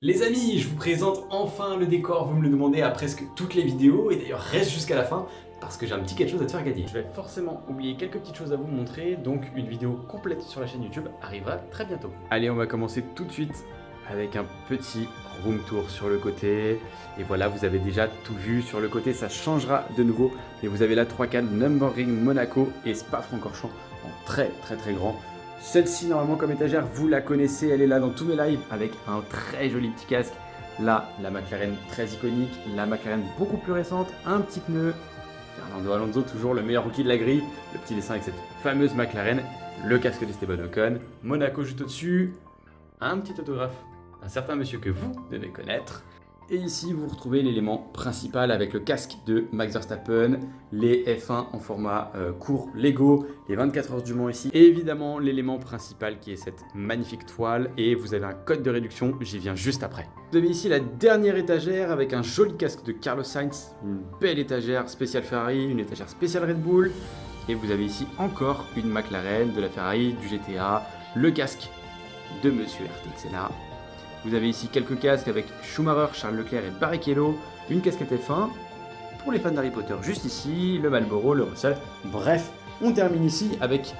Les amis, je vous présente enfin le décor, vous me le demandez à presque toutes les vidéos, et d'ailleurs reste jusqu'à la fin, parce que j'ai un petit quelque chose à te faire gagner. Je vais forcément oublier quelques petites choses à vous montrer, donc une vidéo complète sur la chaîne YouTube arrivera très bientôt. Allez, on va commencer tout de suite avec un petit room tour sur le côté. Et voilà, vous avez déjà tout vu sur le côté, ça changera de nouveau. Mais vous avez là 3 cannes Numbering Monaco et Spa-Francorchamps en très grand. Celle-ci, normalement, comme étagère, vous la connaissez, elle est là dans tous mes lives avec un très joli petit casque. Là, la McLaren très iconique, la McLaren beaucoup plus récente, un petit pneu. Fernando Alonso, toujours le meilleur rookie de la grille. Le petit dessin avec cette fameuse McLaren, le casque d'Esteban Ocon, Monaco juste au-dessus, un petit autographe d'un certain monsieur que vous devez connaître. Et ici, vous retrouvez l'élément principal avec le casque de Max Verstappen, les F1 en format court Lego, les 24 heures du Mans ici. Et évidemment, l'élément principal qui est cette magnifique toile. Et vous avez un code de réduction, j'y viens juste après. Vous avez ici la dernière étagère avec un joli casque de Carlos Sainz, une belle étagère spéciale Ferrari, une étagère spéciale Red Bull. Et vous avez ici encore une McLaren, de la Ferrari, du GTA, le casque de Monsieur Ayrton Senna. Vous avez ici quelques casques avec Schumacher, Charles Leclerc et Barrichello, une casquette F1, pour les fans d'Harry Potter juste ici, le Marlboro, le Russell, bref, on termine ici avec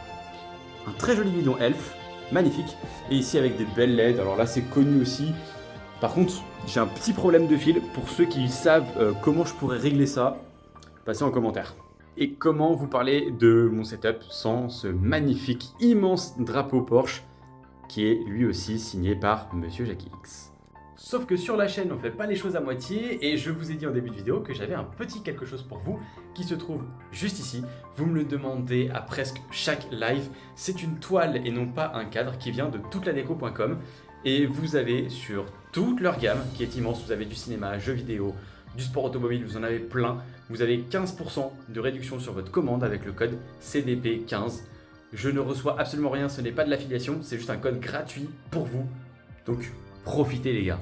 un très joli bidon Elf, magnifique, et ici avec des belles LED, alors là c'est connu aussi. Par contre, j'ai un petit problème de fil, pour ceux qui savent comment je pourrais régler ça, passez en commentaire. Et comment vous parler de mon setup sans ce magnifique, immense drapeau Porsche, qui est lui aussi signé par Monsieur Jackie X. Sauf que sur la chaîne, on fait pas les choses à moitié, et je vous ai dit en début de vidéo que j'avais un petit quelque chose pour vous qui se trouve juste ici. Vous me le demandez à presque chaque live. C'est une toile et non pas un cadre qui vient de touteladéco.com, et vous avez sur toute leur gamme, qui est immense, vous avez du cinéma, jeux vidéo, du sport automobile, vous en avez plein. Vous avez 15% de réduction sur votre commande avec le code CDP15. Je ne reçois absolument rien, ce n'est pas de l'affiliation, c'est juste un code gratuit pour vous. Donc profitez les gars.